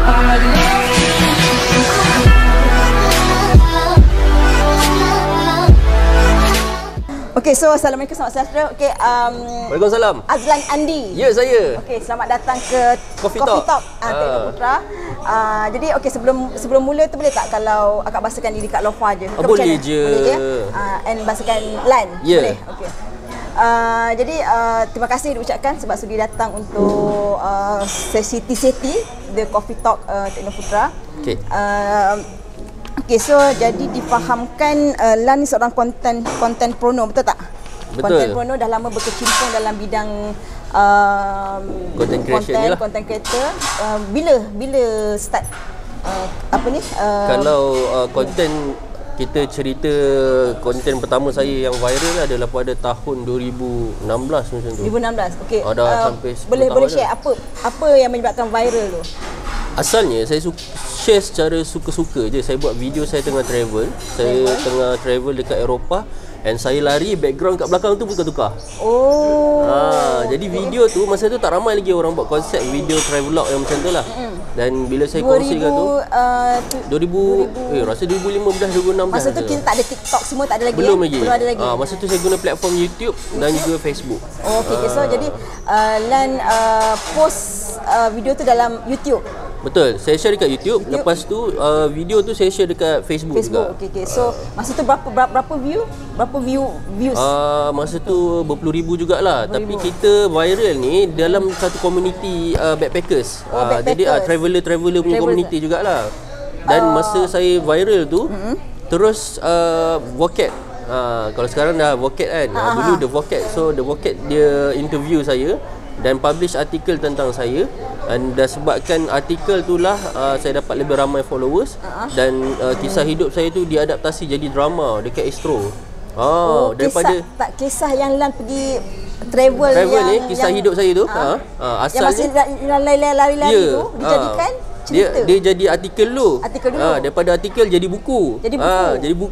Okey, so Assalamualaikum, selamat sejahtera. Okey, Waalaikumsalam. Azlan Andi. Ya, saya. Okey, selamat datang ke Coffee Talk. Teknoputra. Jadi okey, sebelum mula tu boleh tak kalau akak bahasakan diri Kak Lofa je? Boleh je. Boleh je. And bahasakan Lan. Ya. Boleh. Okey. Jadi terima kasih diucapkan sebab sudi datang untuk sesi TCT The Coffee Talk Teknoputra. Okey. Okey, so jadi difahamkan Lan ni seorang content prono, betul tak? Betul. Content prono dah lama berkecimpung dalam bidang Content creation ni lah. Content creator. Bila start apa ni? Kalau content, kita cerita konten pertama saya yang viral adalah pada tahun 2016 macam tu. 2016. Okey. Dah hampir 10 boleh tahun share apa yang menyebabkan viral tu? Asalnya saya share secara suka-suka je. Saya buat video saya tengah travel. Saya tengah travel dekat Eropah, and saya lari, background kat belakang tu tukar-tukar. Oh. Jadi video tu masa tu tak ramai lagi orang buat konsep video travelog yang macam tu lah. Dan bila saya kongsikan tu 2000 rasa 2015 2016. Masa tu kita tak ada TikTok, semua tak ada lagi. Belum lagi. Belum ada lagi. Masa tu saya guna platform YouTube dan juga Facebook. Oh, okey. So jadi Lan post video tu dalam YouTube. Betul, saya share dekat YouTube. Lepas tu video tu saya share dekat Facebook juga. Okey. So masa tu berapa view? Berapa views? Masa tu berpuluh ribu jugalah. Tapi kita viral ni dalam satu community backpackers. Jadi traveller punya community jugalah. Dan masa saya viral tu terus Vocat. Kalau sekarang dah Vocat kan. Dulu The Vocat. So The Vocat dia interview saya dan publish artikel tentang saya, dan sebabkan artikel itulah saya dapat lebih ramai followers, dan kisah hidup saya tu diadaptasi jadi drama dekat Astro. Daripada kisah yang Lan pergi travel ni, kisah hidup saya tu asalnya yang masih lari-lari tu dijadikan cerita. Dia jadi artikel dulu. Daripada artikel jadi buku.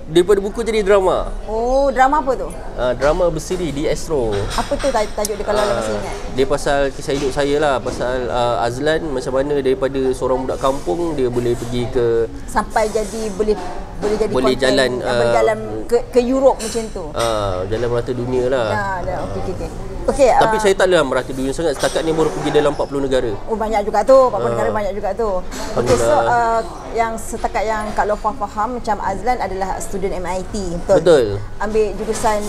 Daripada buku jadi drama. Oh, drama apa tu? Drama bersiri di Astro. Apa tu tajuk dia kalau masih ingat? Dia pasal kisah hidup saya lah, pasal Azlan macam mana daripada seorang budak kampung dia boleh pergi ke sampai jadi boleh jadi boleh jalan ke Europe macam tu. Jalan merata dunia lah. Okey. Tapi saya tak dalam merata dunia sangat. Setakat ni baru pergi dalam 40 negara. Oh, banyak juga tu. 40 negara banyak juga tu. Okey, so yang setakat yang Kak Lofa faham, macam Azlan adalah student MIT, betul? Betul. Ambil jurusan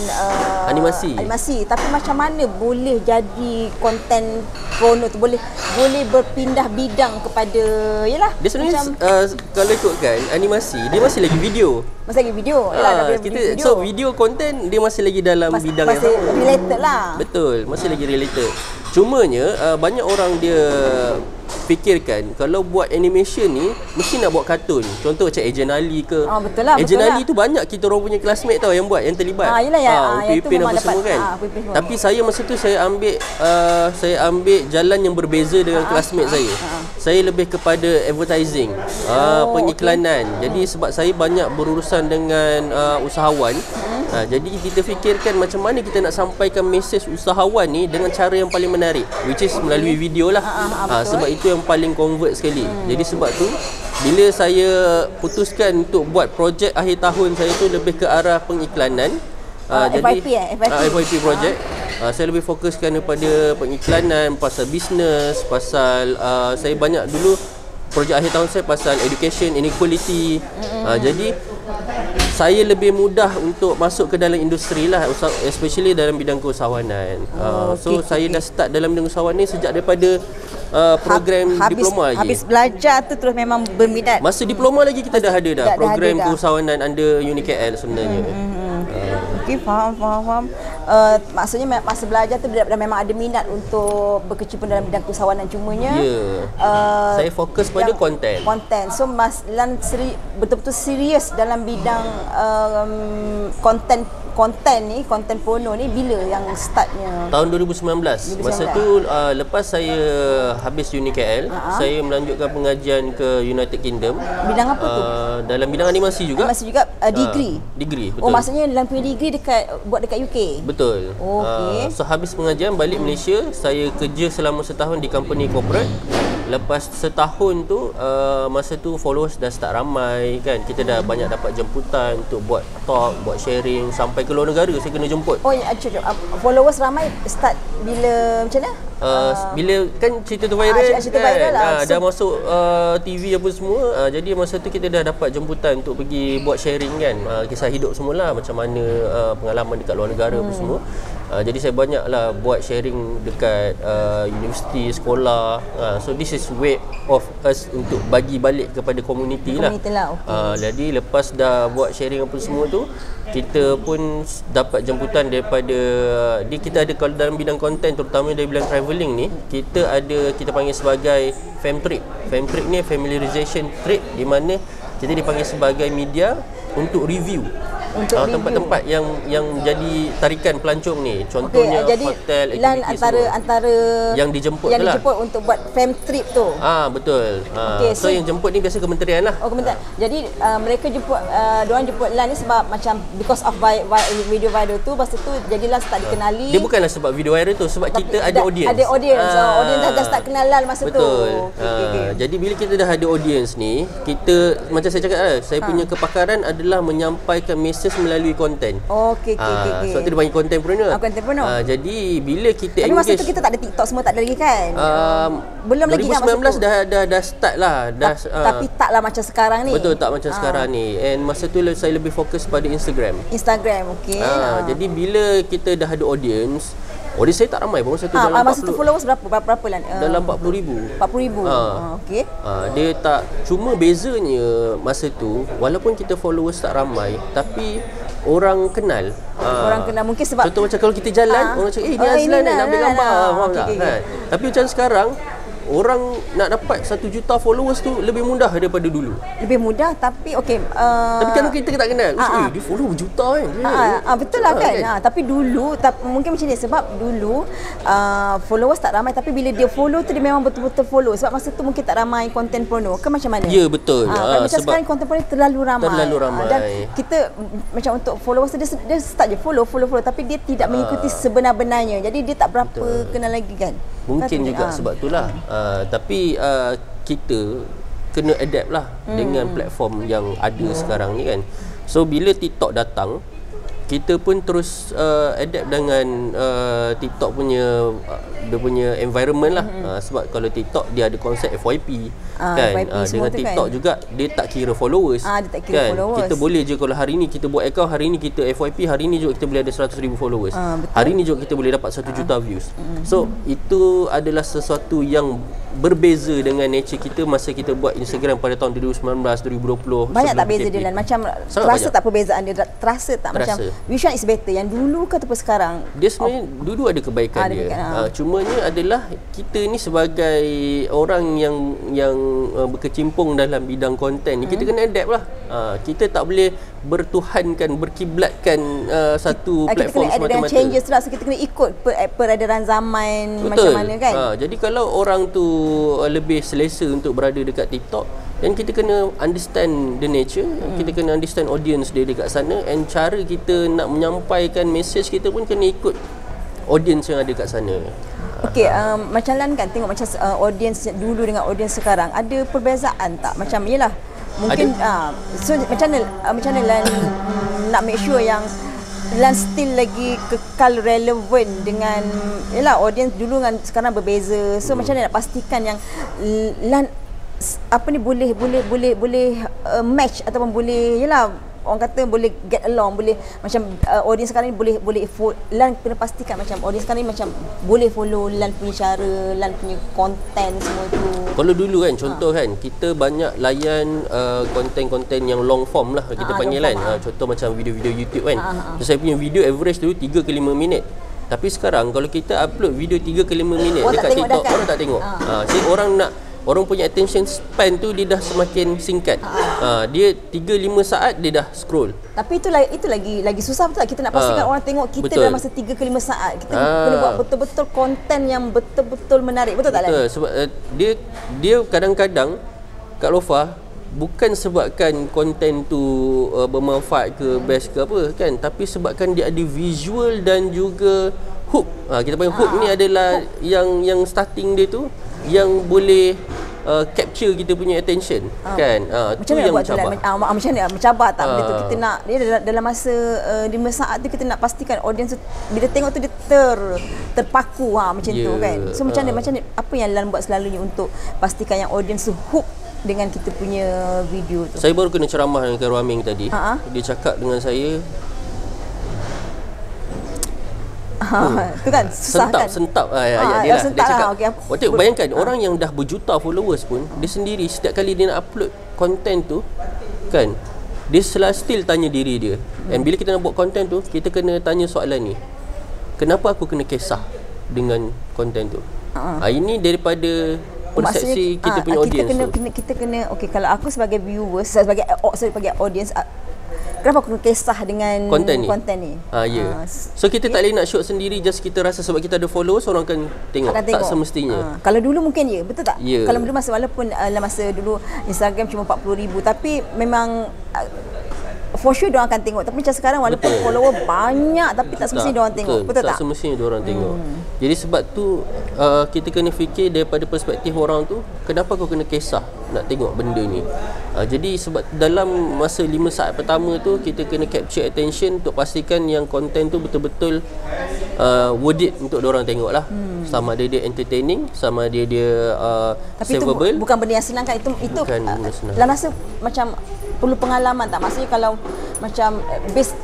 animasi. Tapi macam mana boleh jadi content prono tu, boleh berpindah bidang kepada dia sebenarnya kalau ikutkan animasi, dia masih lagi video. Masih lagi video. So video content dia masih lagi dalam bidang yang sama. Masih related lah. Betul, masih lagi related. Cumanya banyak orang dia fikirkan kalau buat animation ni mesti nak buat kartun. Contoh macam Ejen Ali ke. Betul lah. Ejen Ali tu banyak kita orang punya classmate tau yang buat, yang terlibat. Upin apa semua kan. Tapi saya masa tu saya ambil jalan yang berbeza dengan classmate saya. Saya lebih kepada advertising, pengiklanan. Jadi sebab saya banyak berurusan dengan usahawan. Jadi kita fikirkan macam mana kita nak sampaikan mesej usahawan ni dengan cara yang paling menarik, which is melalui video lah. Sebab itu yang paling convert sekali. Jadi sebab tu bila saya putuskan untuk buat projek akhir tahun saya tu lebih ke arah pengiklanan. FYP project. Saya lebih fokuskan kepada pengiklanan, pasal bisnes, pasal saya banyak dulu projek akhir tahun saya pasal education inequality. Jadi saya lebih mudah untuk masuk ke dalam industri lah, especially dalam bidang keusahawanan. Saya dah start dalam bidang usahawan ni sejak daripada program diploma lagi. Habis belajar tu terus memang berminat. Masa diploma lagi kita dah ada program keusahawanan under UniKL sebenarnya. Okey, faham. Maksudnya masa belajar tu dah memang ada minat untuk berkecimpung dalam bidang keusahawanan, cumanya saya fokus pada konten. So Mas Lan betul-betul serius dalam bidang konten prono ni bila yang startnya? Tahun 2019. Masa tu lepas saya habis UniKL, saya melanjutkan pengajian ke United Kingdom. Bidang apa tu? Dalam bidang animasi juga. Animasi juga, degree. Degree, betul. Oh, maksudnya Lan punya degree buat dekat UK. Betul. Okey. So habis pengajian balik Malaysia, saya kerja selama setahun di company corporate. lepas setahun tu masa tu followers dah start ramai kan. Kita dah banyak dapat jemputan untuk buat talk, buat sharing sampai ke luar negara saya kena jemput. Oh ya, followers ramai start bila macam mana? Bila kan cerita tu viral kan, dah masuk TV apa semua, jadi masa tu kita dah dapat jemputan untuk pergi buat sharing kan, kisah hidup semualah, macam mana pengalaman dekat luar negara apa semua. Jadi saya banyaklah buat sharing dekat universiti, sekolah. So this is way of us untuk bagi balik kepada komuniti lah. Okay. Jadi lepas dah buat sharing apa semua tu, kita pun dapat jemputan daripada kita ada, kalau dalam bidang konten terutama dari bidang travelling ni, kita panggil sebagai fam trip. Fam trip ni familiarization trip, di mana kita dipanggil sebagai media untuk review tempat-tempat yang jadi tarikan pelancong ni. Contohnya jadi hotel, antara yang dijemput untuk buat fam trip tu. Betul. So yang jemput ni biasa kementerian lah. Kementerian. Jadi mereka diorang jemput LAN ni sebab macam because of video viral tu, lepas tu jadilah start dikenali. Dia bukanlah sebab video viral tu, sebab kita ada audience. Ada audience. Audience dah start kenal LAN masa tu. Betul. Jadi bila kita dah ada audience ni, kita macam saya cakap saya punya kepakaran adalah menyampaikan mesej melalui konten. Okey. Sebab tu dia panggil content-preneur. Jadi bila kita engage, masa tu kita tak ada TikTok semua, tak ada lagi kan? Belum 2019 dah start lah. Tapi taklah macam sekarang ni. Betul, tak macam sekarang ni. And masa tu saya lebih fokus pada Instagram. Okey. Jadi bila kita dah ada audience saya tak ramai pun masa tu. Masa tu followers berapa lah? Dalam 40,000. 40,000. Okey. Dia tak, cuma bezanya masa tu walaupun kita followers tak ramai, tapi orang kenal. Orang kenal mungkin sebab contoh macam kalau kita jalan, orang cakap ni Azlan nak ambil gambar. Kan? Tapi macam sekarang orang nak dapat 1 juta followers tu lebih mudah daripada dulu. Lebih mudah, tapi okey. Tapi kan kita tak kenal. Dia follow berjuta kan. Betul lah kan. Tapi dulu mungkin macam ni, sebab dulu followers tak ramai, tapi bila dia follow tu dia memang betul-betul follow. Sebab masa tu mungkin tak ramai konten porno ke macam mana? Ya, betul. Macam sekarang konten porno terlalu ramai. Dan kita macam untuk followers dia start je follow, tapi dia tidak mengikuti sebenar-benarnya. Jadi dia tak berapa kenal lagi kan. Mungkin juga sebab itulah. Tapi kita kena adapt lah dengan platform yang ada sekarang ni kan. So bila TikTok datang, kita pun terus adapt dengan TikTok punya dia punya environment lah. Sebab kalau TikTok dia ada konsep FYP kan. Dengan TikTok kan, juga dia tak kira followers. Dia tak kira followers. Kita boleh je kalau hari ni kita buat account, hari ni kita FYP, hari ni juga kita boleh ada 100,000 followers. Hari ni juga kita boleh dapat 1 juta views. So itu adalah sesuatu yang berbeza dengan nature kita masa kita buat Instagram pada tahun 2019, 2020. Banyak tak beza dia, macam terasa tak perbezaan dia? Terasa tak macam which one is better, yang dulu ke ataupun sekarang? Dia sebenarnya dulu ada kebaikan dia. Cumanya adalah kita ni sebagai orang yang berkecimpung dalam bidang konten ni, kita kena adapt lah. Kita tak boleh bertuhankan, berkiblatkan satu platform semata-mata. Kita kena ada changes lah, so kita kena ikut peredaran zaman. Betul. Macam mana kan. Jadi kalau orang tu lebih selesa untuk berada dekat TikTok, dan kita kena understand the nature, kita kena understand audience dia dekat sana, and cara kita nak menyampaikan message kita pun kena ikut audience yang ada dekat sana. Okey, macam Lan kan tengok macam audience dulu dengan audience sekarang, ada perbezaan tak? Macam yelah, mungkin so macam mana Lan nak make sure yang Lan still lagi kekal relevan dengan yelah audience dulu dengan sekarang berbeza. So macam mana nak pastikan yang Lan boleh match ataupun boleh yelah orang kata boleh get along, boleh macam audience sekarang ni boleh Lan kena pastikan macam audience sekarang ni macam boleh follow Lan punya cara, Lan punya konten semua tu. Kalau dulu kan contoh kan kita banyak layan konten-konten yang long form lah kita panggil kan. Contoh macam video-video YouTube kan. So, saya punya video average dulu 3 ke 5 minit. Tapi sekarang kalau kita upload video 3 ke 5 minit dekat TikTok, orang tak tengok. Jadi orang punya attention span tu dia dah semakin singkat. Dia 3-5 saat dia dah scroll. Tapi itu lagi susah betul tak? Kita nak pastikan orang tengok kita dalam masa 3 ke 5 saat. Kita kena buat betul-betul konten yang betul-betul menarik. Betul tak Lan? Betul. Sebab dia kadang-kadang Kak Lofa bukan sebabkan konten tu bermanfaat ke best ke apa kan, tapi sebabkan dia ada visual dan juga hook. Kita panggil hook ni adalah yang starting dia tu yang boleh capture kita punya attention kan. Macam mana buat tu lah, macam mana mencabar tak benda tu. Kita nak dia dalam masa 5 saat tu kita nak pastikan audience tu bila tengok tu dia terpaku macam tu kan. So macam mana apa yang Lan buat selalunya untuk pastikan yang audience tu hook dengan kita punya video tu. Saya baru kena ceramah dengan Khairul Aming tadi. Dia cakap dengan saya tu kan susah sentap ayat dia lah. Dia cakap bayangkan orang yang dah berjuta followers pun dia sendiri setiap kali dia nak upload konten tu kan, dia still tanya diri dia. And bila kita nak buat konten tu, kita kena tanya soalan ni, kenapa aku kena kisah dengan konten tu? Ini daripada persepsi kita punya audience kita kena okey, kalau aku sebagai viewers, sebagai audience, kenapa aku kisah dengan konten ni? So kita tak boleh nak shoot sendiri just kita rasa sebab kita ada followers orang akan tengok. Tak semestinya. Kalau dulu mungkin betul tak? Kalau dulu walaupun masa dulu Instagram cuma 40,000 tapi memang for sure diorang akan tengok. Tapi macam sekarang walaupun follower banyak tapi tak semestinya diorang tengok. Betul tak? Tak semestinya diorang tengok. Jadi sebab tu kita kena fikir daripada perspektif orang tu, kenapa kau kena kisah nak tengok benda ni. Jadi sebab dalam masa 5 saat pertama tu kita kena capture attention untuk pastikan yang konten tu betul-betul worth it untuk diorang tengok lah. Sama ada dia entertaining, sama ada dia tapi savable. Itu bukan benda yang senang kan. Itu dalam rasa macam perlu pengalaman tak? Maksudnya kalau macam based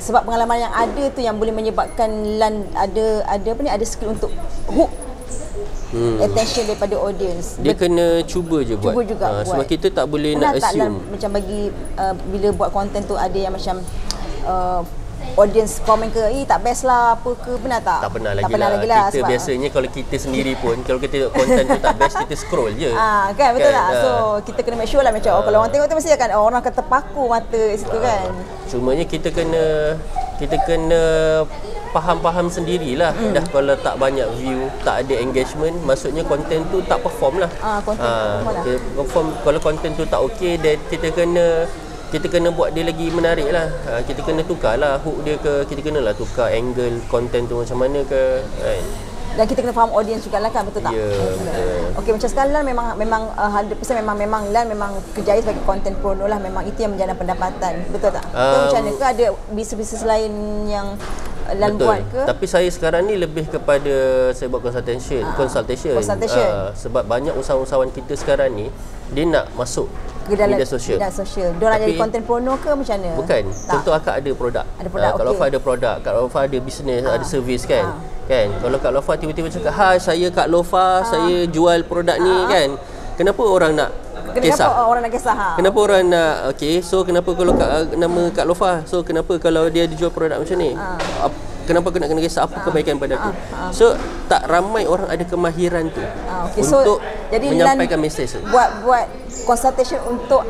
sebab pengalaman yang ada tu yang boleh menyebabkan Lan ada skill untuk hook attention daripada audience. Dia kena cuba je buat. Sebab kita tak boleh nak assume. Macam bagi bila buat konten tu ada yang macam audience komen ke tak best lah apa ke, pernah tak? Tak pernah lagi lah. Kita biasanya kalau kita sendiri pun kalau kita tengok konten tu tak best, kita scroll je. Kan betul tak? So kita kena make sure lah macam kalau orang tengok tu mesti akan orang akan terpaku mata kat situ kan. Cumanya kita kena faham sendirilah. Dah kalau tak banyak view, tak ada engagement, maksudnya konten tu tak perform lah. Kalau konten tu tak okey, then kita kena buat dia lagi menarik lah. Kita kena tukar lah hook dia ke, kita kena lah tukar angle konten tu macam mana ke right? Dan kita kena faham audience juga lah kan, betul tak? Betul. Okey, macam sekarang Lan memang 100% memang Lan memang kerjaya sebagai content porno lah, memang itu yang menjana pendapatan, betul tak? Macam mana ke ada bisnes lain yang Lan buat ke? Tapi saya sekarang ni lebih kepada saya buat consultation. Sebab banyak usahawan kita sekarang ni dia nak masuk ke dalam media sosial. Diorang jadi konten porno ke macam mana? Bukan. Contoh akak ada produk. Kak Lofa ada produk, Kak Lofa ada bisnes, ada servis kan. Kalau Kak Lofa tiba-tiba cakap, "Hai, saya Kak Lofa, saya jual produk ni," kan. Kenapa orang nak kisah? Kenapa orang nak so kenapa kalau nama Kak Lofa? So kenapa kalau dia dijual produk macam ni? Kenapa aku nak kena kisah apa kebaikan pada aku? So tak ramai orang ada kemahiran tu untuk jadi menyampaikan mesej. Buat consultation untuk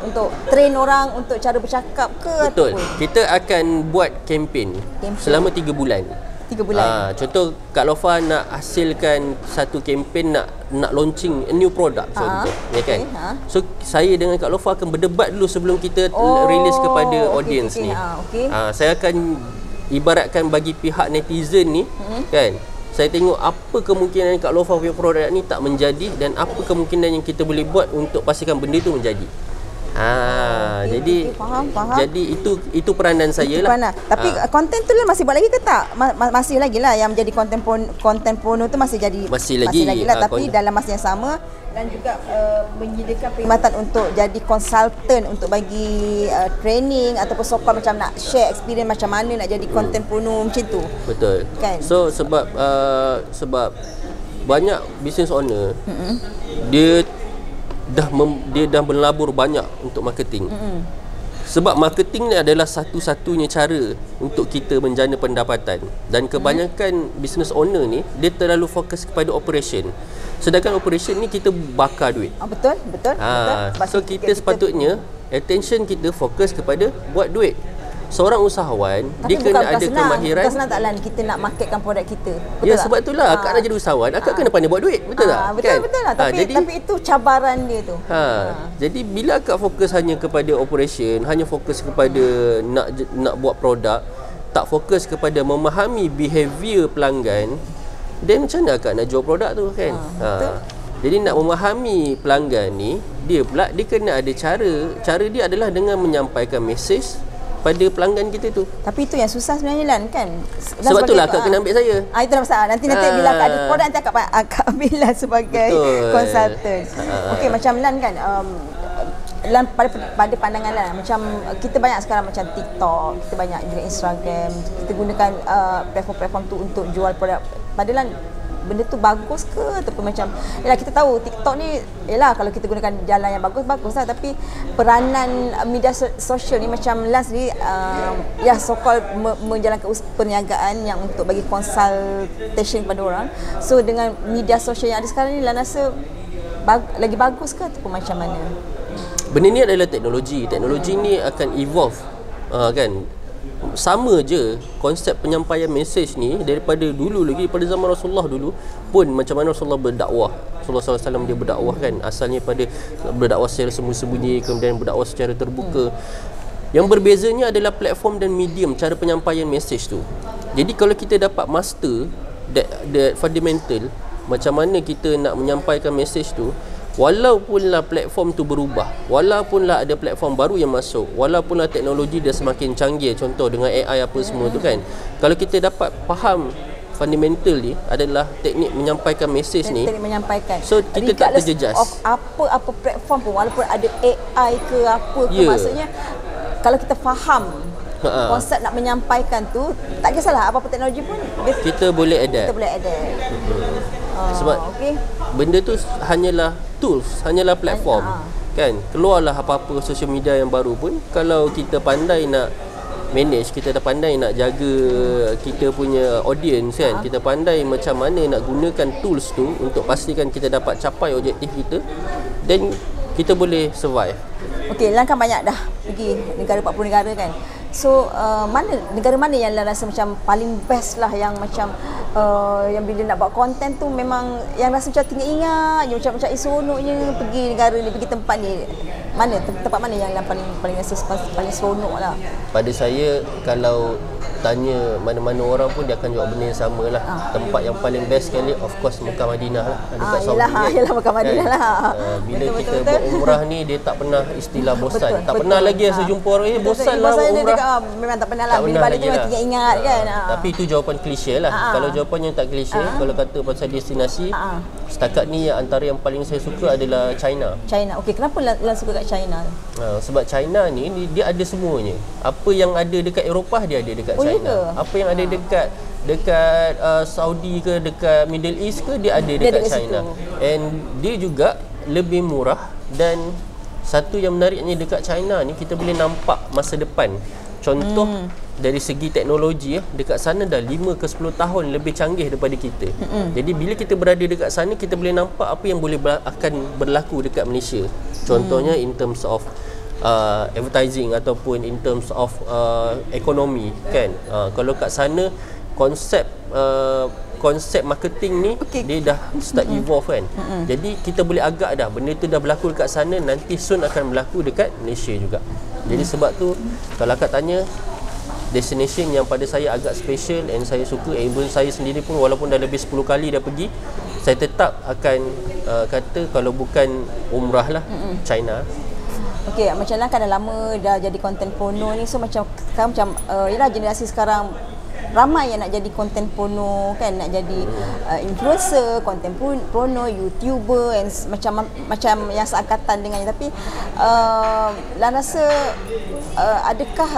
untuk train orang untuk cara bercakap ke? Betul. Kita akan buat kempen selama 3 bulan. 3 bulan. Contoh Kak Lofa nak hasilkan satu kempen nak launching a new product contoh, ya kan. So saya dengan Kak Lofa akan berdebat dulu sebelum kita release kepada audience ni. Saya akan ibaratkan bagi pihak netizen ni kan, saya tengok apa kemungkinan Kak Lofa punya produk ni tak menjadi dan apa kemungkinan yang kita boleh buat untuk pastikan benda tu menjadi. Jadi faham. Jadi itu peranan saya lah. Tapi konten tu lah masih buat lagi ke tak? Masih lagi lah yang menjadi konten porno tu masih lagi lah. Tapi dalam masa yang sama dan juga menyediakan perkhidmatan untuk jadi konsultan untuk bagi training ataupun sokong macam nak share experience macam mana nak jadi konten porno macam tu. Betul kan? So sebab banyak business owner dia dah berlabur banyak untuk marketing. Sebab marketing ni adalah satu-satunya cara untuk kita menjana pendapatan. Dan kebanyakan business owner ni dia terlalu fokus kepada operation. Sedangkan operation ni kita bakar duit. Betul. So kita sepatutnya attention kita fokus kepada buat duit. Seorang usahawan dia kena ada kemahiran. Bukan senang tak Lan kita nak marketkan produk kita. Betul tak? Sebab itulah akak nak jadi usahawan, akak kena pandai buat duit, betul tak? Betul lah. Tapi itu cabaran dia tu. Jadi bila akak fokus hanya kepada operation, hanya fokus kepada nak buat produk, tak fokus kepada memahami behavior pelanggan, Then macam mana akak nak jual produk tu kan? Jadi nak memahami pelanggan ni, dia kena ada cara dia adalah dengan menyampaikan mesej pada pelanggan kita tu. Tapi itu yang susah sebenarnya Lan kan. Sebab itulah akak kena ambil saya. Itu dah masalah. Nanti bila akak ada produk, nanti akak ambil Lan sebagai konsultan. Okey, macam Lan kan, Lan pada pandangan Lan, macam kita banyak sekarang macam TikTok, kita banyak juga Instagram, kita gunakan platform-platform tu untuk jual produk. Padahal benda tu bagus ke ataupun macam kita tahu TikTok ni kalau kita gunakan jalan yang bagus lah, tapi peranan media sosial ni macam Lan sendiri so called menjalankan perniagaan yang untuk bagi consultation kepada orang. So dengan media sosial yang ada sekarang ni, Lan rasa lagi bagus ke ataupun macam mana? Benda ni adalah teknologi ni akan evolve kan. Sama je konsep penyampaian mesej ni daripada dulu lagi, daripada zaman Rasulullah dulu pun macam mana Rasulullah berdakwah. Rasulullah SAW dia berdakwah kan, asalnya pada berdakwah secara sembunyi-sembunyi, kemudian berdakwah secara terbuka. Yang berbezanya adalah platform dan medium cara penyampaian mesej tu. Jadi kalau kita dapat master that fundamental, macam mana kita nak menyampaikan mesej tu, walaupunlah platform tu berubah, walaupunlah ada platform baru yang masuk, walaupunlah teknologi dia semakin canggih, contoh dengan AI apa semua tu kan, kalau kita dapat faham fundamental ni adalah teknik menyampaikan mesej ni, teknik menyampaikan, so kita tak terjejas apa platform pun, walaupun ada AI ke apa ke, maksudnya kalau kita faham konsep nak menyampaikan tu, tak kisahlah apa-apa teknologi pun kita boleh adapt. Sebab benda tu hanyalah tools, hanyalah platform kan. Keluarlah apa-apa social media yang baru pun, kalau kita pandai nak manage, kita dah pandai nak jaga kita punya audience kan, kita pandai macam mana nak gunakan tools tu untuk pastikan kita dapat capai objektif kita, then kita boleh survive. Okey, Lan kan banyak dah pergi negara 40 negara kan. So negara mana yang Lan rasa macam paling best lah, yang macam yang bila nak buat konten tu memang yang rasa macam ingat macam seronoknya pergi negara ni, pergi tempat ni. Tempat mana yang Lan paling rasa paling seronok lah? Pada saya, kalau tanya mana-mana orang pun dia akan jawab benda yang sama lah. Tempat yang paling best sekali of course Mekah Madinah lah, dekat Saudi kan. Yalah Mekah Madinah lah. Bila kita buat umrah ni, dia tak pernah istilah bosan. Tak pernah lagi rasa jumpa orang ni bosan lah buat umrah. Memang tak pernah lah. Bila balik tu memang ingat kan. Tapi itu jawapan klise lah. Kalau jawapan yang tak klise, kalau kata pasal destinasi, setakat ni antara yang paling saya suka adalah China. Okey, kenapa Lan suka kat China? Sebab China ni dia ada semuanya. Apa yang ada dekat Eropah, dia ada dekat China. Apa yang ada dekat Saudi ke, dekat Middle East ke, dia ada dekat China. And dia juga lebih murah, dan satu yang menariknya dekat China ni, kita boleh nampak masa depan. Contoh dari segi teknologi, dekat sana dah 5 ke 10 tahun lebih canggih daripada kita. Jadi bila kita berada dekat sana, kita boleh nampak apa yang boleh akan berlaku dekat Malaysia. Contohnya in terms of advertising ataupun in terms of ekonomi kan. Kalau kat sana konsep marketing ni dia dah start evolve kan. Jadi kita boleh agak dah benda tu dah berlaku dekat sana, nanti soon akan berlaku dekat Malaysia juga. Jadi sebab tu kalau akak tanya destination yang pada saya agak special and saya suka, even saya sendiri pun walaupun dah lebih 10 kali dah pergi, saya tetap akan kata kalau bukan umrah lah, China. Okey, macam Lan kan dah lama dah jadi content porno ni, so macam sekarang macam yalah generasi sekarang ramai yang nak jadi content porno kan, nak jadi influencer, content porno, YouTuber and macam yang seangkatan dengannya. Tapi Lan rasa adakah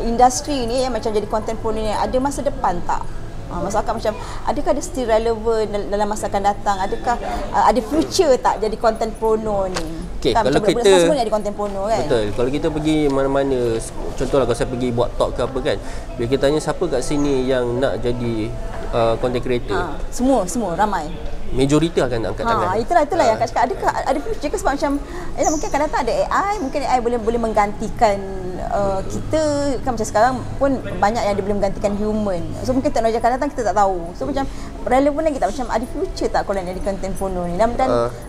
industri ni yang macam jadi content porno ni ada masa depan tak? Maksud akak macam adakah dia still relevant dalam masa akan datang? Adakah ada future tak jadi content porno ni? Okay, kan, kalau kita semua jadi content porno kan. Betul. Kalau kita pergi mana-mana, contohlah kalau saya pergi buat talk ke apa kan, bila kita tanya siapa kat sini yang nak jadi content creator, semua ramai. majoriti akan angkat tangan. Itulah yang Kak cakap, ada future ke, sebab macam mungkin akan datang ada AI, mungkin AI boleh menggantikan kita kan, macam sekarang pun banyak yang dia boleh menggantikan human. So mungkin teknologi akan datang kita tak tahu. So macam relevan lagi tak, macam ada future tak kalau nak jadi content porno ni. Dan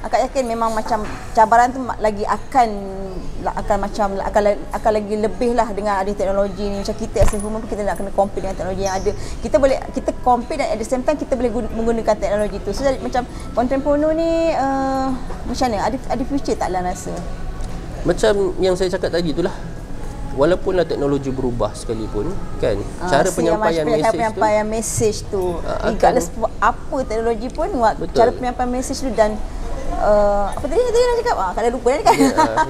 akak yakin memang macam cabaran tu lagi akan lagi lebih lah dengan ada teknologi ni. Macam kita as a human pun kita nak kena compete dengan teknologi yang ada. Kita compete dan at the same time kita boleh menggunakan teknologi tu. So macam content porno ni macam mana, ada future tak lah rasa? Macam yang saya cakap tadi itulah, walaupun teknologi berubah sekalipun kan, cara penyampaian mesej tu regardless apa teknologi pun, cara penyampaian mesej tu dan apa tadi nak cakap, kalau lupa kan,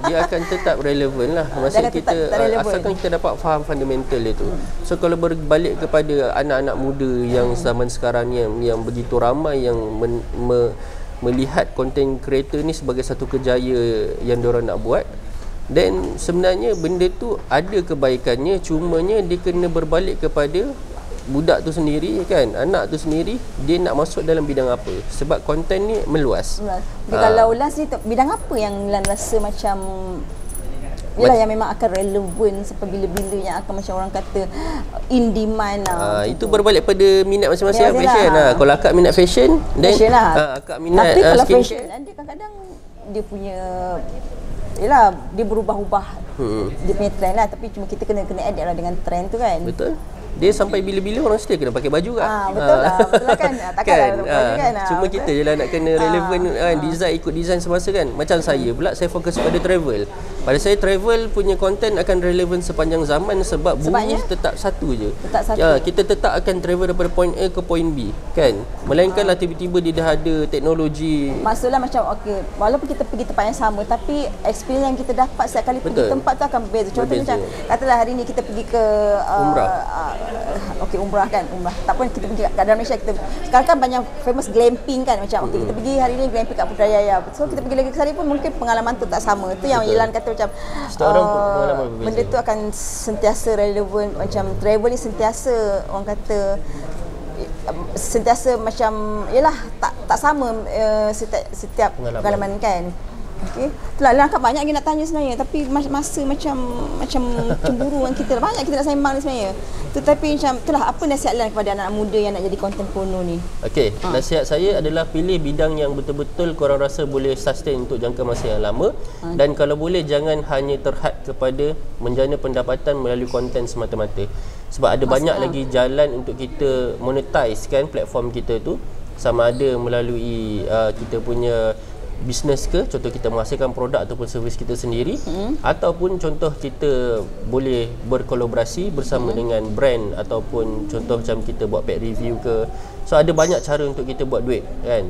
dia akan tetap relevan lah masa kita asalkan kita dapat faham fundamental dia tu. So kalau berbalik kepada anak-anak muda yang zaman sekarang ni yang begitu ramai yang melihat content creator ni sebagai satu kejayaan yang diorang nak buat, dan sebenarnya benda tu ada kebaikannya, cumanya dia kena berbalik kepada budak tu sendiri kan, anak tu sendiri, dia nak masuk dalam bidang apa, sebab konten ni meluas. Kalau Las ni bidang apa yang Lan rasa macam yang memang akan relevan sampai bila-bila, yang akan macam orang kata in demand lah. Itu berbalik pada minat masing-masing fashion lah. Kalau akak minat fashion, then akak minat tapi kalau fashion dia kadang-kadang dia punya dia berubah-ubah dia punya trend lah, tapi cuma kita kena adapt lah dengan trend tu kan. Betul. Dia sampai bila-bila orang still kena pakai baju kan. Betul lah kan. Takkan kan. Cuma kita je lah nak kena relevan kan, design ikut design semasa kan. Macam saya pula, saya fokus pada travel. Pada saya travel punya konten akan relevan sepanjang zaman, sebab bumi tetap satu je. Kita tetap akan travel daripada point A ke point B kan. Melainkanlah tiba-tiba dia dah ada teknologi. Maksudnya macam walaupun kita pergi tempat yang sama, tapi experience yang kita dapat setiap kali pergi tempat tu akan berbeza. Contohnya macam katalah hari ni kita pergi ke umrah. Umrah kan, tak pun kita pergi kat dalam Malaysia, kita sekarang kan banyak famous glamping kan, macam kita pergi hari ni glamping kat Putrajaya. So kita pergi lagi ke sana pun mungkin pengalaman tu tak sama. Tu yang Ilan kata macam benda tu akan sentiasa relevan. Macam travel ni sentiasa orang kata sentiasa macam tak sama setiap pengalaman kan. Okey. Itulah Lan, banyak lagi nak tanya sebenarnya, tapi masa macam cemburu kan kita. Banyak kita nak sembang ni sebenarnya. Tetapi macam itulah, apa nasihat Lan kepada anak muda yang nak jadi content porno ni? Okey, nasihat saya adalah pilih bidang yang betul-betul korang rasa boleh sustain untuk jangka masa yang lama, dan kalau boleh jangan hanya terhad kepada menjana pendapatan melalui konten semata-mata. Sebab ada banyak lagi jalan untuk kita monetize kan platform kita tu, sama ada melalui kita punya bisnes ke, contoh kita menghasilkan produk ataupun servis kita sendiri, ataupun contoh kita boleh berkolaborasi bersama dengan brand, ataupun contoh macam kita buat pack review ke. So ada banyak cara untuk kita buat duit kan.